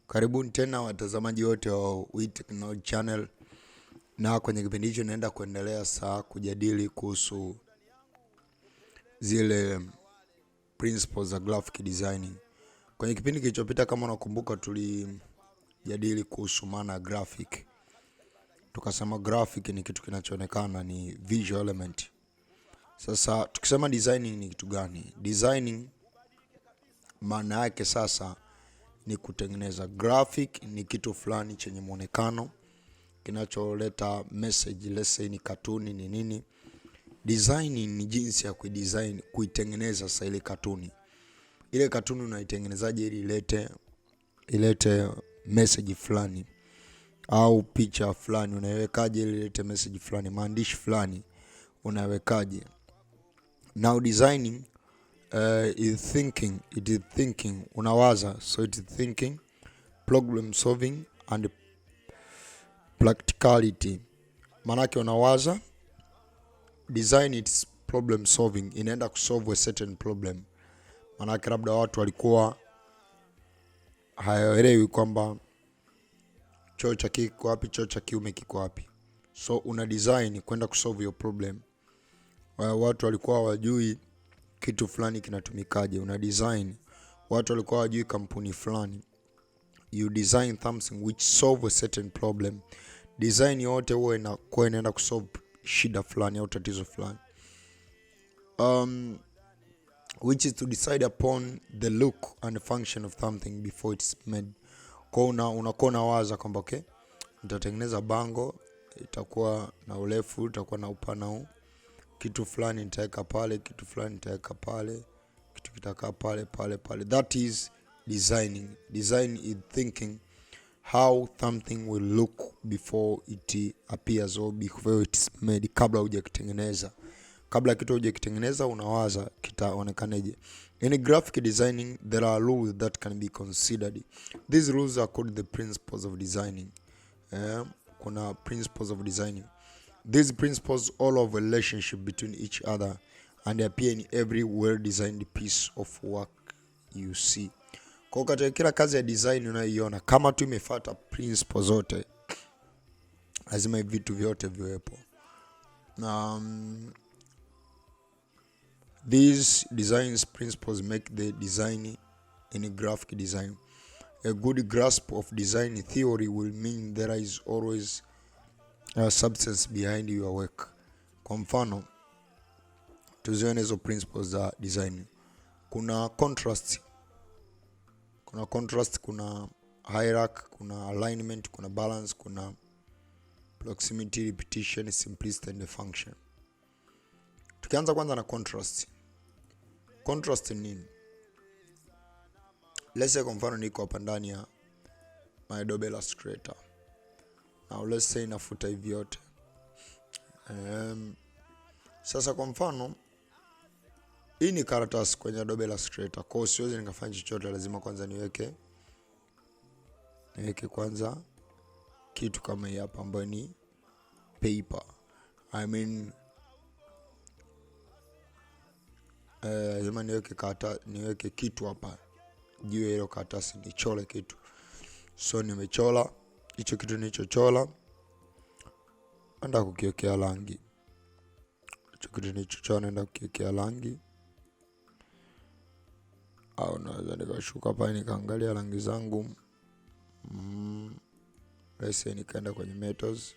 Karibuni tena watazamaji wote wa Untitled Channel, na kwenye kipindi hicho naenda kuendelea kujadili kuhusu zile principles za graphic designing. Kwenye kipindi kilichopita, kama unakumbuka, tulijadili kuhusu maana graphic. Tukasema graphic ni kitu kinachoonekana, ni visual element. Sasa tukisema designing ni kitu gani? Designing maana yake sasa ni kutengeneza. Graphic ni kitu fulani chenye muonekano kinacholeta message, let's say ni katuni ni nini. Designing ni jinsi ya kuitengeneza sasa ile katuni. Ile katuni unaitengenezaje ili ilete message fulani, au picha fulani unaiwekaje ili ilete message fulani, maandishi fulani unawekaje. Now designing is thinking, unawaza, so it is thinking, problem solving and practicality. Manake unawaza, design it's problem solving, inaenda kusolve a certain problem. Manake labda watu walikuwa hawaelewi kwamba choo cha kike kiko wapi, choo cha kiume kiko wapi. So una design kwenda kusolve your problem. Watu walikuwa hawajui kitu fulani kinatumikaje, una design. Watu walikuwa hawajui kampuni fulani, you design something which solve a certain problem. Design yote huwa inaenda kusolve shida fulani au tatizo fulani. Which is to decide upon the look and function of something before it's made. Kwa unakuwa unawaza kwamba okay, nitatengeneza bango, itakuwa na urefu, itakuwa na upana huu, kitu fulani nitaweka pale, kitu fulani nitaweka pale, kitu kitakaa pale. That is designing. Design is thinking how something will look before it appears or before it's made. Kabla hujakitengeneza, kabla kitu hujakitengeneza unawaza kitaonekaneje. In graphic designing there are rules that can be considered. These rules are called the principles of designing. Kuna principles of designing. These principles all of a relationship between each other and appear in every well-designed piece of work you see. Kwa katika kila kazi ya design unayoiona, kama tu imefuata principles zote, lazima vitu vyote viwepo. These designs principles make the design in a graphic design. A good grasp of design theory will mean there is always a substance behind your work. Kwa mfano, tuzione hizo principles za design. Kuna contrast, kuna hierarchy, kuna alignment, kuna balance, kuna proximity, repetition, simplicity and function. Tukianza kwanza na contrast. Contrast ni nini? Let's say kwa mfano niko hapa ndani ya Adobe Illustrator. Now let's say nafuta hivi yote. Sasa kwa mfano hii ni karatasi kwenye Adobe Illustrator. Kwa hiyo siwezi nikafanya chochote, lazima kwanza niweke kwanza kitu kama hii hapa ambayo ni paper. Lazima niweke kitu hapa juu ya hilo karatasi, nichole kitu. So nimechola hicho kitu, nilichochola naenda kukiwekea rangi. Hicho kitu nilichochola naenda kukiwekea rangi. Au naweza nikashuka hapa nikaangalia rangi zangu. Let's say nikaenda kwenye metals,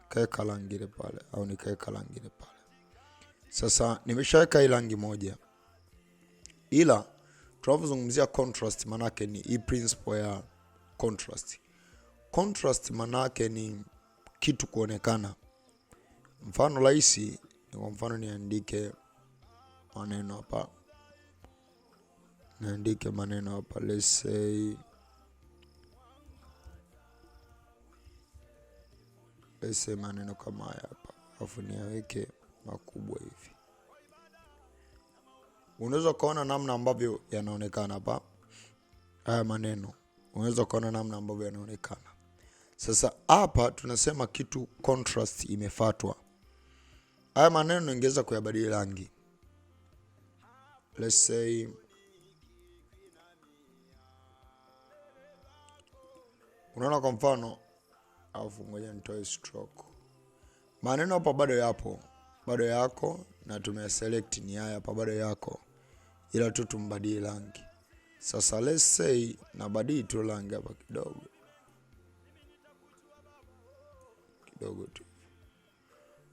nikaweka rangi ile pale, au nikaweka rangi ile pale. Sasa nimeshaweka hii rangi moja. Ila tunapozungumzia contrast, manake ni hii principle ya contrast. Contrast manake ni kitu kuonekana. Mfano rahisi, kwa mfano niandike maneno hapa. Let's say maneno kama haya hapa, alafu niweke makubwa hivi. Unaweza kuona namna ambavyo yanaonekana hapa. Haya maneno unaweza kuona namna ambavyo yanaonekana. Sasa hapa tunasema kitu contrast imefuatwa. Haya maneno ningeweza kuyabadili rangi. Let's say Unaona kwa mfano, alafu ngoja nitoe stroke. Maneno hapa bado yapo, bado yako, na tumeselect ni haya hapa bado yako, ila tu tumbadili rangi. Sasa let's say nabadili tu rangi hapa kidogo tu.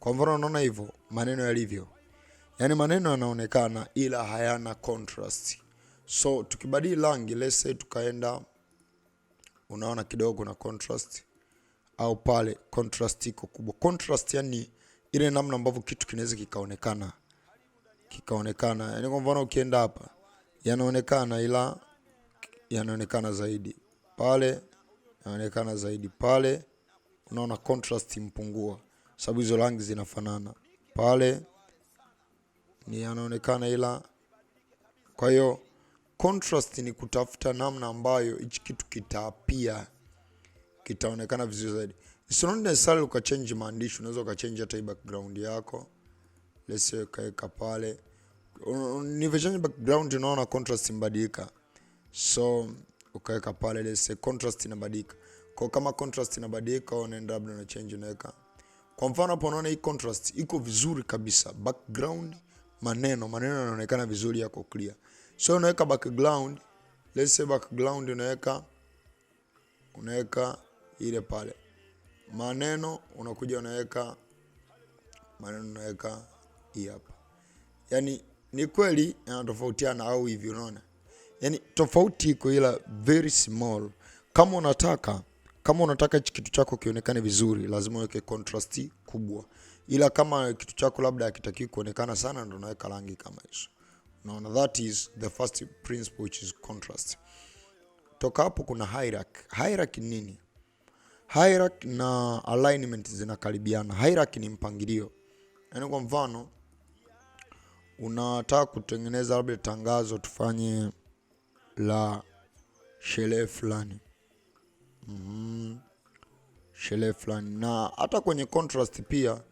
Kwa mfano unaona hivyo maneno yalivyo, yani maneno yanaonekana ila hayana contrast. So tukibadili rangi, let's say tukaenda, unaona kidogo na contrast, au pale contrast iko kubwa. Contrast yani ile namna ambavyo kitu kinaweza kikaonekana. Yani kwa mfano ukienda hapa, yanaonekana ila yanaonekana zaidi. Pale yanaonekana zaidi. Pale unaona contrast impungua, sababu hizo rangi zinafanana. Pale ni yanaonekana ila. Kwa hiyo contrast ni kutafuta namna ambayo hichi kitu kitapia, kitaonekana vizuri zaidi. It's not necessarily ukachange maandishi, unaweza ukachange hata background yako. Let's say kaeka pale. Nivyo background, unaona contrast imbadilika. So ukaweka pale, let's say contrast inabadilika. Kwa kama contrast inabadilika, unaenda labda na change unaweka. Kwa mfano hapo unaona hii contrast iko vizuri kabisa. Background, maneno yanaonekana vizuri, yako clear. So unaweka background, let's say background unaweka ile pale. Maneno unakuja unaweka hii hapa. Yani ni kweli yanatofautiana au hivi, unaona? Yani tofauti iko ila very small. Kama unataka hichi kitu chako kionekane vizuri, lazima uweke contrast kubwa. Ila kama kitu chako labda hakitaki kuonekana sana, ndio unaweka rangi kama hizo. Unaona, that is the first principle, which is contrast. Toka hapo kuna hierarchy. Hierarchy nini? Hierarchy na alignment zinakaribiana. Hierarchy ni mpangilio. Yani kwa mfano unataka kutengeneza labda tangazo, tufanye la sherehe fulani. Sherehe fulani. Na hata kwenye contrast pia,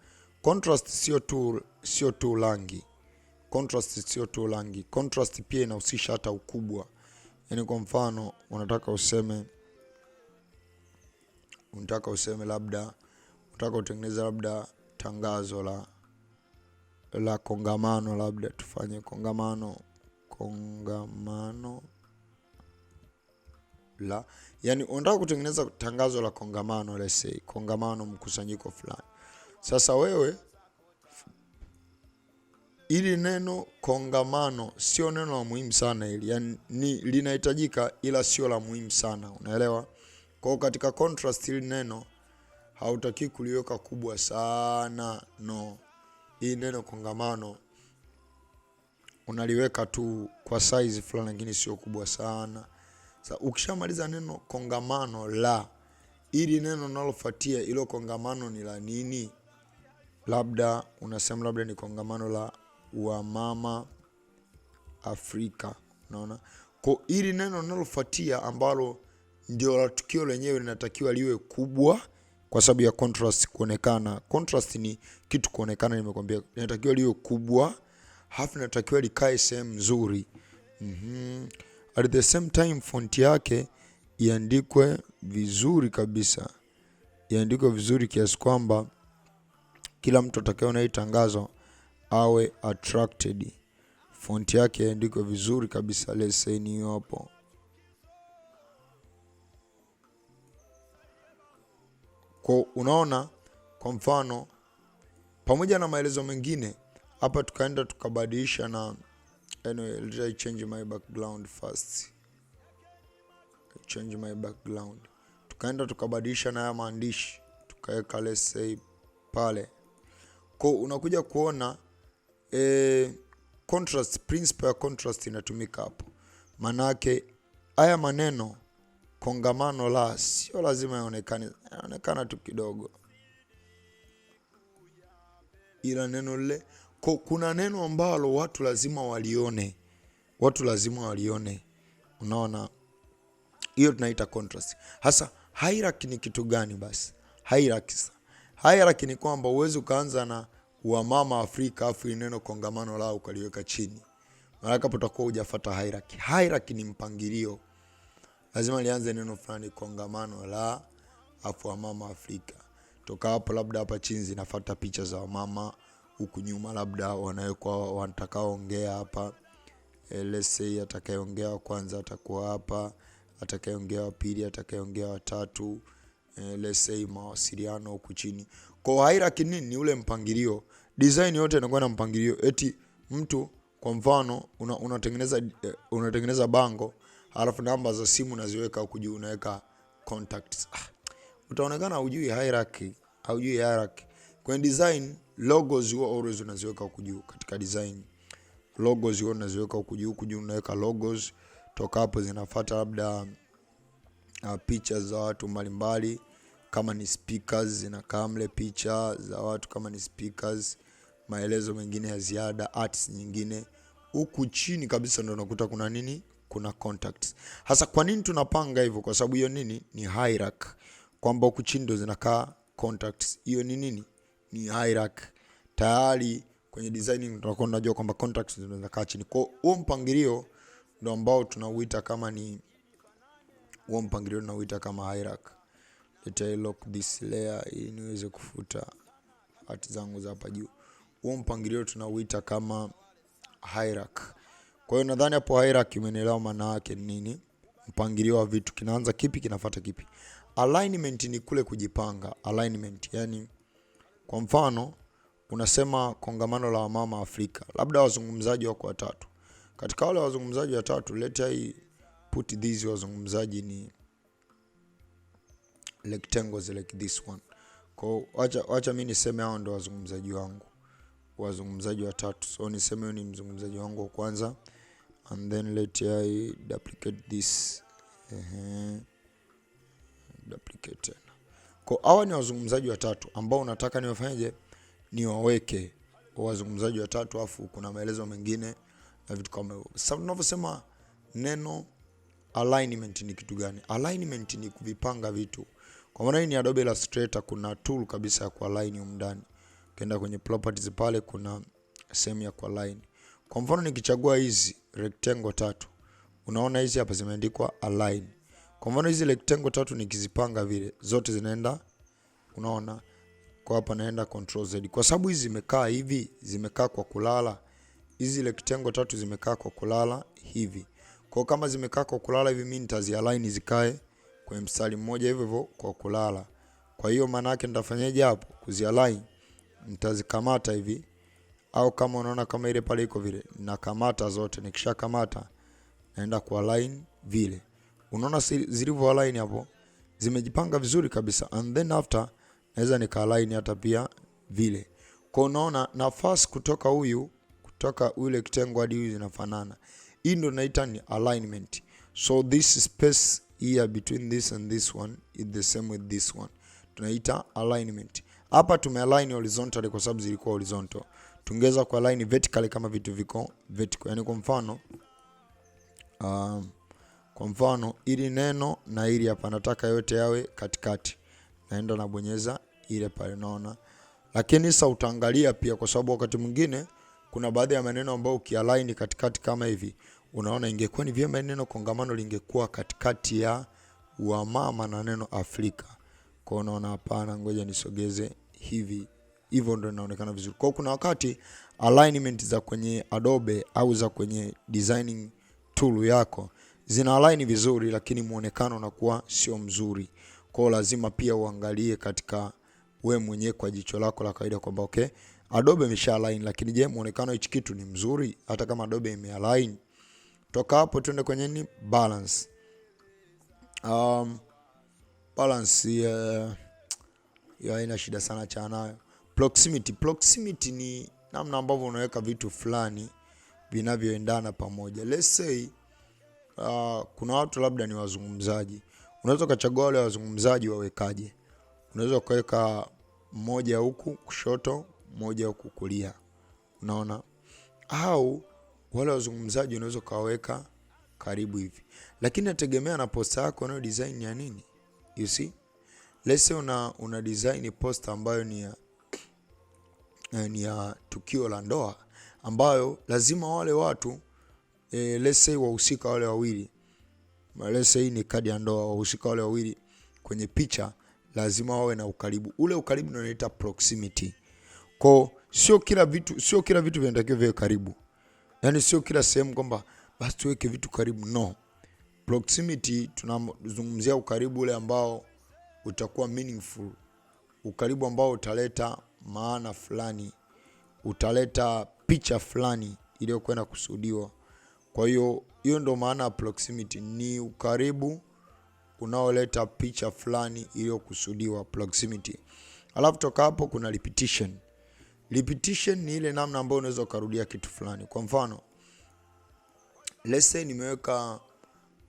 contrast sio tu rangi. Contrast pia inahusisha hata ukubwa. Yani kwa mfano unataka useme labda unataka utengeneza labda tangazo la kongamano, labda tufanye kongamano la, yani unataka kutengeneza tangazo la kongamano, let's say kongamano, mkusanyiko fulani. Sasa wewe, ili neno kongamano sio neno la muhimu sana hili, yani linahitajika ila sio la muhimu sana, unaelewa? Kwa katika contrast, hili neno hautaki kuliweka kubwa sana, no. Hii neno kongamano unaliweka tu kwa size fulani, lakini sio kubwa sana. Sasa ukishamaliza neno kongamano la, ili neno linalofuatia ilo kongamano ni la nini? Labda unasema labda ni kongamano la wamama Afrika, unaona? Kwa ili neno linalofuatia ambalo ndio la tukio lenyewe linatakiwa liwe kubwa kwa sababu ya contrast kuonekana. Contrast ni kitu kuonekana, nimekwambia linatakiwa liwe kubwa, halafu linatakiwa likae sehemu nzuri. At the same time font yake iandikwe vizuri kabisa. Iandikwe vizuri kiasi kwamba kila mtu atakayeona hii tangazo awe attracted. Font yake iandikwe vizuri kabisa. Let's say ni hapo. Kwa unaona, kwa mfano pamoja na maelezo mengine hapa, tukaenda tukabadilisha na anyway, let's change my background first. Tukaenda tukabadilisha na haya maandishi, tukaweka let's say pale. Kwa unakuja kuona contrast, principle ya contrast inatumika hapo. Manake haya maneno kongamano la sio lazima yaonekana tu kidogo, ila neno lile, kuna neno ambalo watu lazima walione. Unaona, hiyo tunaita contrast. Hasa hierarchy ni kitu gani basi? Hierarchy ni kwamba uweze ukaanza na wamama Afrika afu neno kongamano lao ukaliweka chini. Maana hapo utakuwa hujafuata hierarchy. Hierarchy ni mpangilio. lazima lianze neno fulani, kongamano la afu wamama Afrika. Toka hapo labda hapa chini zinafuata picha za wamama, huku nyuma labda wanawekwa watakaoongea hapa. Let's say atakayeongea wa kwanza atakuwa hapa, atakayeongea wa pili, atakayeongea wa tatu. Let's say mawasiliano huku chini. Kwa hierarchy ni ule mpangilio. Design yote inakuwa na mpangilio. Eti mtu kwa mfano unatengeneza bango, alafu namba za simu unaziweka huku juu, unaweka contacts. Utaonekana hujui hierarchy. Kwenye design logos huwa always unaziweka huku juu. Katika design logos huwa unaziweka huku juu, unaweka logos. Toka hapo zinafuata labda picha za watu mbalimbali. Kama ni speakers zinakaa mle picha za watu, kama ni speakers, maelezo mengine ya ziada, arts nyingine. Huku chini kabisa ndio unakuta kuna nini? Kuna contacts. Hasa kwa nini tunapanga hivyo? Kwa sababu hiyo nini? Ni hierarchy. Kwamba huku chini ndio zinakaa contacts. Hiyo ni nini? Ni hierarchy. Tayari kwenye designing tunakuwa tunajua kwamba contacts ndio zinakaa chini. Kwa huo mpangilio ndio ambao tunauita kama ni hierarchy. Let I lock this layer ili niweze kufuta hati zangu za hapa juu. Huo mpangilio tunauita kama hierarchy. Kwa hiyo nadhani hapo hierarchy umeelewa maana yake nini? Mpangilio wa vitu, kinaanza kipi kinafuata kipi. Alignment ni kule kujipanga. Alignment yani kwa mfano unasema kongamano la wamama Afrika. Labda wazungumzaji wako watatu. Katika wale wazungumzaji watatu, let I put these wazungumzaji ni rectangles like this one. Kwa acha mimi niseme hao ndio wazungumzaji wangu. Wazungumzaji watatu. So niseme huyu ni mzungumzaji wangu wa kwanza, and then let I duplicate this. Duplicate tena. Kwa hawa ni wazungumzaji watatu ambao unataka niwafanyaje? Niwaweke wazungumzaji watatu, afu kuna maelezo mengine na vitu kama hivyo. Sasa tunavyosema neno alignment ni kitu gani? Alignment ni kuvipanga vitu. Kwa maana hii ni Adobe Illustrator, kuna tool kabisa ya kualign huko ndani. Ukienda kwenye properties pale kuna sehemu ya kualign. Kwa mfano nikichagua hizi rectangle tatu, unaona hizi hapa zimeandikwa align. Kwa mfano hizi rectangle tatu nikizipanga vile, zote zinaenda, unaona? Kwa hapa naenda control Z. Kwa sababu hizi zimekaa hivi, zimekaa kwa kulala. Hizi rectangle tatu zimekaa kwa kulala hivi. Kwa kama zimekaa kwa kulala hivi, mimi nitazialign zikae kwenye mstari mmoja hivyo hivyo kwa kulala. Kwa hiyo maana yake nitafanyaje hapo? Kuzialign. Nitazikamata hivi, au kama unaona kama ile pale iko vile, nakamata zote. Nikishakamata naenda kualign vile. Unaona zilivyo align hapo, zimejipanga vizuri kabisa. And then after naweza nika-align hata pia vile. Kwa unaona nafasi kutoka ule kitengo hadi huyu zinafanana. Hii ndio naita ni alignment. So this space here between this and this one is the same with this one. Tunaita alignment. Hapa tumealign horizontally kwa sababu zilikuwa horizontal. Tungeweza kualign vertically kama vitu viko vertical. Yaani kwa mfano ili neno na ili hapa nataka yote yawe katikati. Naenda nabonyeza ile pale, unaona. Lakini sasa utaangalia pia, kwa sababu wakati mwingine kuna baadhi ya maneno ambayo ukialign katikati kama hivi, unaona ingekuwa ni vyema neno kongamano lingekuwa katikati ya wamama na neno Afrika. Kwa unaona hapana, ngoja nisogeze hivi. Hivyo ndio inaonekana vizuri. Kwa kuna wakati alignment za kwenye Adobe au za kwenye designing tool yako zina align vizuri, lakini muonekano unakuwa sio mzuri. Kwa lazima pia uangalie katika wewe mwenyewe kwa jicho lako la kawaida kwamba okay, Adobe imesha align, lakini je, muonekano hichi kitu ni mzuri hata kama Adobe imealign? Toka hapo tuende kwenye ni balance. Balance ya haina shida sana cha nayo. Proximity ni namna ambavyo unaweka vitu fulani vinavyoendana pamoja. Let's say kuna watu labda ni wazungumzaji. Unaweza kuchagua wale wazungumzaji wawekaje. Unaweza kuweka mmoja huku kushoto, mmoja huku kulia. Unaona? Au wale wazungumzaji unaweza kaweka karibu hivi. Lakini nategemea na poster yako na design ya nini. You see? Let's say una design poster ambayo ni ya tukio la ndoa, ambayo lazima wale watu let's say wahusika wale wawili let's say ni kadi ya ndoa, wahusika wale wawili kwenye picha lazima wawe na ukaribu. Ule ukaribu ndio unaita proximity. Kwa sio kila vitu vinatakiwa viwe karibu. Yaani sio kila sehemu kwamba basi tuweke vitu karibu, no. Proximity tunazungumzia ukaribu ule ambao utakuwa meaningful. Ukaribu ambao utaleta maana fulani, utaleta picha fulani iliyokwenda kusudiwa. Kwa hiyo ndo maana ya proximity, ni ukaribu unaoleta picha fulani iliyokusudiwa, proximity. Alafu toka hapo kuna repetition. Repetition ni ile namna ambayo unaweza kurudia kitu fulani. Kwa mfano, let's say nimeweka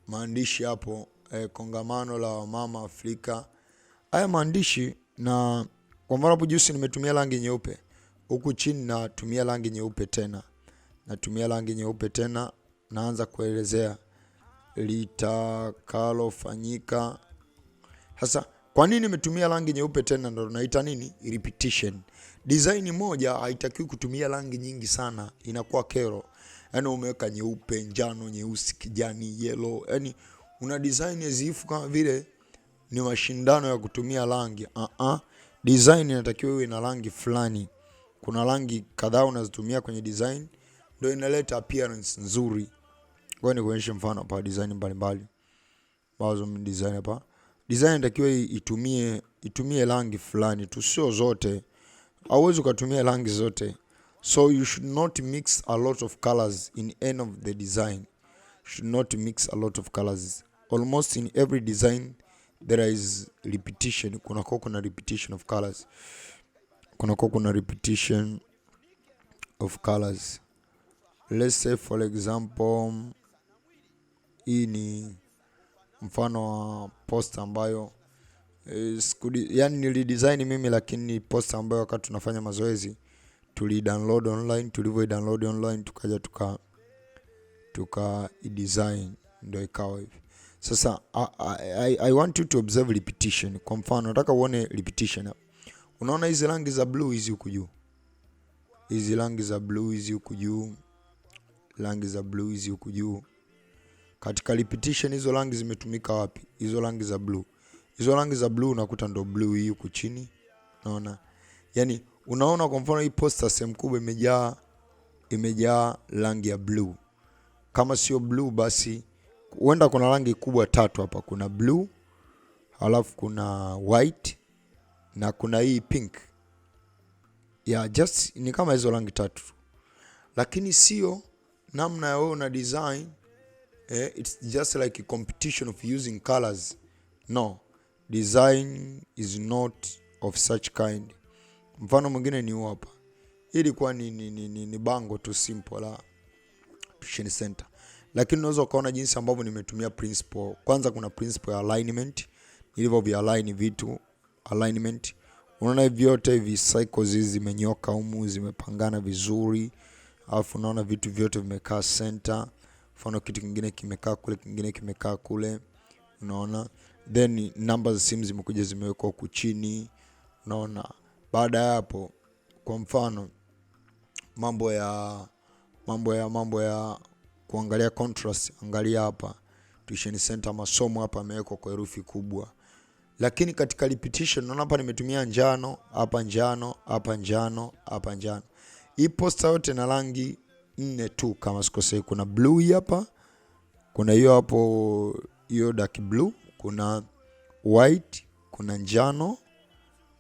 maandishi hapo, kongamano la mama Afrika. Haya maandishi, na kwa mfano hapo juu nimetumia rangi nyeupe. Huku chini natumia rangi nyeupe tena. Naanza kuelezea litakalofanyika. Sasa kwa nini nimetumia rangi nyeupe tena? Ndio naita nini? Repetition. Design moja haitakiwi kutumia rangi nyingi sana, inakuwa kero. Yaani umeweka nyeupe, njano, nyeusi, kijani, yellow. Yaani una design yazifu kama vile ni mashindano ya kutumia rangi. Design inatakiwa iwe na rangi fulani. Kuna rangi kadhaa unazitumia kwenye design ndio inaleta appearance nzuri. Kwa hiyo nikuonyeshe mfano hapa design mbalimbali. Baadhi ya design hapa. Design inatakiwa itumie rangi fulani tu, sio zote. Hauwezi kutumia rangi zote. So you should not mix a lot of colors in any of the design. Almost in every design there is repetition. Kuna repetition of colors. Kuna repetition of colors. Let's say for example, hii ni mfano wa poster ambayo yani nilidesign mimi, lakini poster ambayo wakati tunafanya mazoezi tulidownload online. Tulivyo-download online tukaja tuka design, ndio ikawa hivi. Sasa I want you to observe repetition. Kwa mfano nataka uone repetition. Unaona hizi rangi za blue hizi huku juu. Rangi za blue. Katika repetition hizo rangi zimetumika wapi? Hizo rangi za blue unakuta ndo blue hii huku chini. Unaona? Yaani unaona kwa mfano hii poster sehemu kubwa imejaa rangi ya blue. Kama sio blue basi huenda kuna rangi kubwa tatu hapa. Kuna blue, halafu kuna white na kuna hii pink. Just ni kama hizo rangi tatu. Lakini sio namna ya wewe una design. It's just like a competition of using colors. No, design is not of such kind. Mfano mwingine ni hapa. Hii ilikuwa ni bango tu simple la tuition center. Lakini unaweza ukaona jinsi ambavyo nimetumia principle. Kwanza kuna principle ya alignment. Ilivyo vya align vitu, alignment. Unaona hivi vyote hivi cycles hizi zimenyoka humu, zimepangana vizuri. Alafu unaona vitu vyote vimekaa center. Mfano kitu kingine kimekaa kule, kingine kimekaa kule. Unaona? Then numbers za simu zimekuja zimewekwa huku chini. Unaona? Baada ya hapo, kwa mfano mambo ya kuangalia contrast, angalia hapa. Tuition center masomo hapa yamewekwa kwa herufi kubwa. Lakini katika repetition unaona hapa nimetumia njano, hapa njano, hapa njano, hapa njano. Hii poster yote na rangi 4 tu kama sikosei. Kuna blue hapa, kuna hiyo hapo hiyo dark blue, kuna white, kuna njano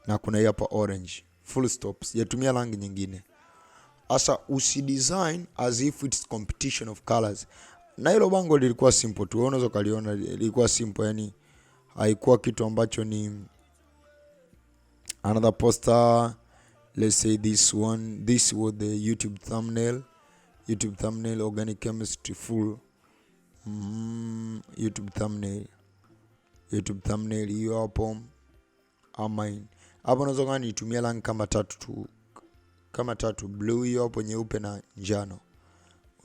na kuna hiyo hapa orange. Full stop. Sijatumia rangi nyingine. Asa usidesign as if it's competition of colors. Na hilo bango lilikuwa simple tu. Unaweza kaliona lilikuwa simple, yani haikuwa kitu ambacho ni another poster. Let's say this one. This was the YouTube thumbnail, organic chemistry full. YouTube thumbnail hiyo hapo. Hapo unaweza kama nitumia rangi kama tatu, blue hiyo hapo, nyeupe na njano.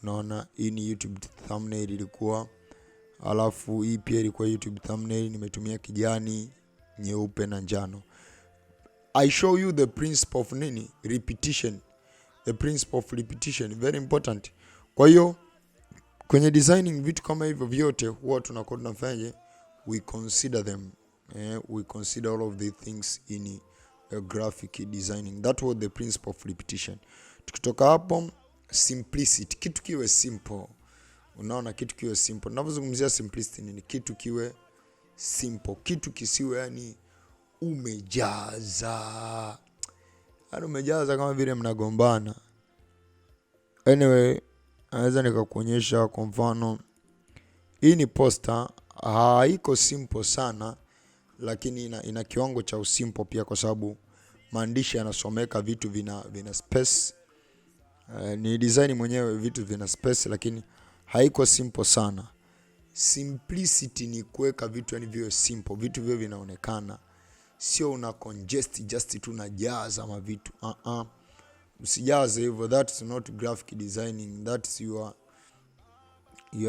Unaona hii ni YouTube thumbnail ilikuwa. Alafu hii pia ilikuwa YouTube thumbnail, nimetumia kijani, nyeupe na njano. I show you the principle of repetition. The principle of repetition very important. Kwa hiyo kwenye designing vitu kama hivyo vyote huwa tunakuwa tunafanyaje, we consider them, we consider all of the things in a graphic designing. That was the principle of repetition. Tukitoka hapo, simplicity, kitu kiwe simple. Unaona, kitu kiwe simple. Ninapozungumzia simplicity ni kitu kiwe simple, kitu kisiwe yani umejaza. Yaani umejaza kama vile mnagombana. Anyway, naweza nikakuonyesha kwa mfano. Hii ni poster, haiko simple sana, lakini ina kiwango cha usimple pia kwa sababu maandishi yanasomeka, vitu vina space. Ni design mwenyewe, vitu vina space, lakini haiko simple sana. Simplicity ni kuweka vitu yani viwe simple, vitu viwe vinaonekana. Sio una congest just tu unajaza mavitu. Usijaze hivyo, that's not graphic designing. That's you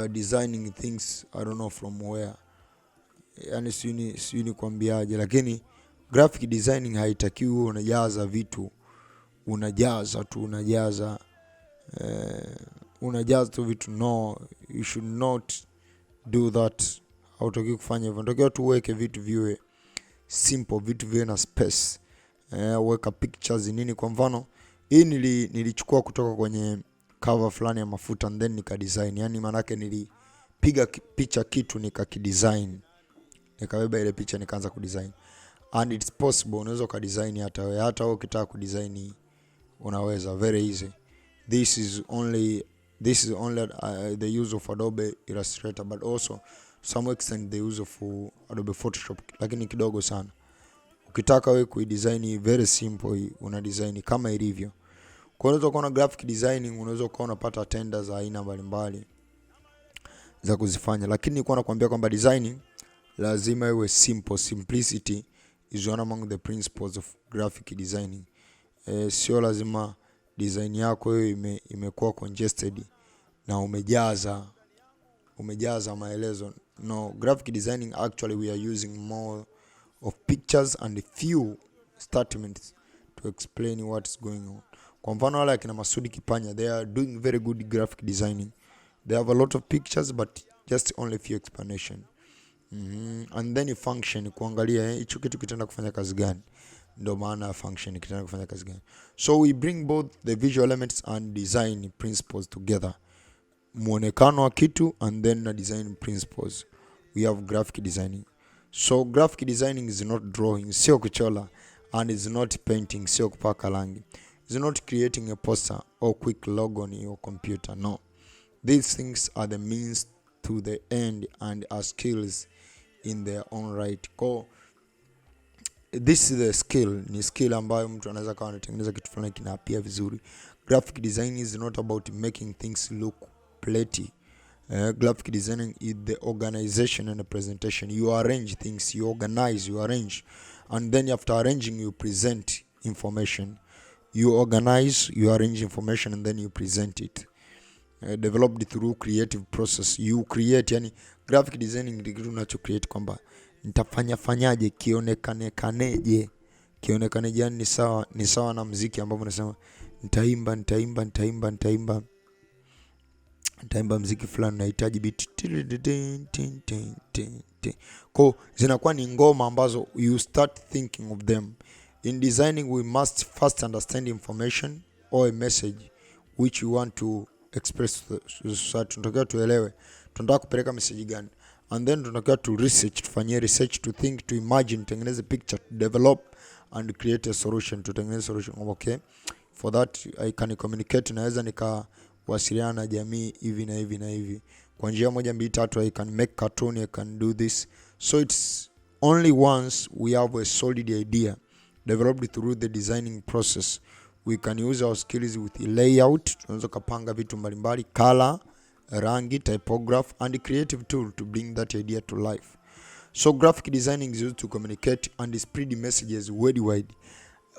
are designing things I don't know from where. Yani siuni kuambiaje, lakini graphic designing haitakiwi unajaza vitu, unajaza tu vitu. No, you should not do that. Hautaki kufanya hivyo. Unatakiwa tu uweke vitu viwe simple, vitu viwe na space. Weka pictures nini. Kwa mfano hii nilichukua kutoka kwenye cover fulani ya mafuta and then nika design. Yani maana yake nilipiga picha kitu nikakidesign. Nikabeba ile picha nikaanza kudesign. And it's possible, unaweza ka design hata wewe ukitaka kudesign unaweza, very easy. This is only the use of Adobe Illustrator, but also some extent the use of Adobe Photoshop, lakini kidogo sana. Ukitaka wewe kuidesign very simple, una design kama ilivyo. Kwa hiyo unaweza kuona graphic designing, unaweza kuona unapata tenders za aina mbalimbali za kuzifanya, lakini nilikuwa nakwambia kwamba designing lazima iwe simple. Simplicity is one among the principles of graphic designing. Sio lazima design yako wewe imekuwa congested na umejaza maelezo. No, graphic designing actually we are using more of pictures and a few statements to explain what's going on. Kwa mfano wale akina Masudi Kipanya, they are doing very good graphic designing. They have a lot of pictures but just only few explanation. And then function, kuangalia hicho kitu kitenda kufanya kazi gani. Ndio maana function kitenda kufanya kazi gani. So we bring both the visual elements and design principles together. Muonekano wa kitu and then the design principles. We have graphic designing. So graphic designing is not drawing, sio kuchora, and is not painting, sio kupaka rangi. It's not creating a poster or quick logo on your computer. No. These things are the means to the end and are skills in their own right. This is the skill, ni skill ambayo mtu anaweza kawa anatengeneza kitu fulani kinapia vizuri. Graphic design is not about making things look pretty. Graphic designing is the organization and the presentation. You arrange things, you organize, you arrange, and then after arranging you present information. You organize, you arrange information, and then you present it. Developed through creative process. You create, yani graphic designing ni kitu unacho create kwamba nitafanyaje, kionekaneje yani ni sawa na muziki ambapo unasema nitaimba muziki fulani, nahitaji beat. Kwa zinakuwa ni ngoma ambazo you start thinking of them. In designing we must first understand information or a message which you want to express to the society. Tunatakiwa tuelewe tunataka kupeleka message gani, and then tunatakiwa to research, tufanyie research, to think, to imagine, tengeneze picture, to develop and create a solution, to tengeneze solution. Okay, for that I can communicate, naweza nikawasiliana na jamii hivi na hivi na hivi kwa njia moja mbili tatu. I can make cartoon, I can do this. So it's only once we have a solid idea developed through the designing process we can use our skills with layout. Tunaweza kupanga vitu mbalimbali, color, rangi, typograph and creative tool to bring that idea to life. So graphic designing is used to communicate and spread messages worldwide.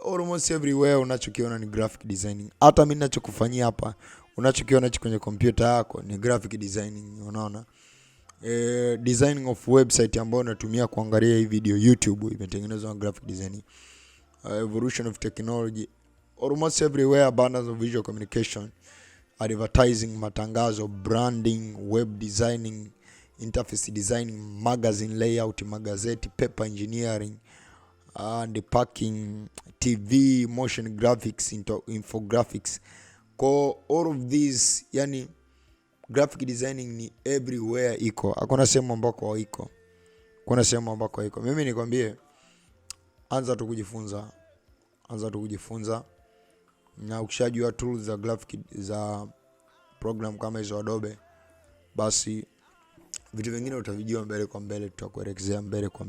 Almost everywhere unachokiona ni graphic designing. Hata mimi ninachokufanyia hapa unachokiona kwenye computer yako ni graphic designing, unaona. Designing of website ambayo natumia kuangalia hii video YouTube imetengenezwa na graphic designing. Evolution of technology, almost everywhere, abundance of visual communication advertising, matangazo, branding, web designing, interface designing, magazine layout, magazeti, paper engineering, and packing, TV, motion graphics, infographics. All of these, yani graphic designing ni everywhere iko. Hakuna sehemu ambako iko. Kuna sehemu ambako iko. Mimi nikwambie, anza tu kujifunza. Na ukishajua tools za graphic za program kama hizo Adobe, basi vitu vingine utavijua mbele kwa mbele, tutakuelekeza mbele kwa mbele.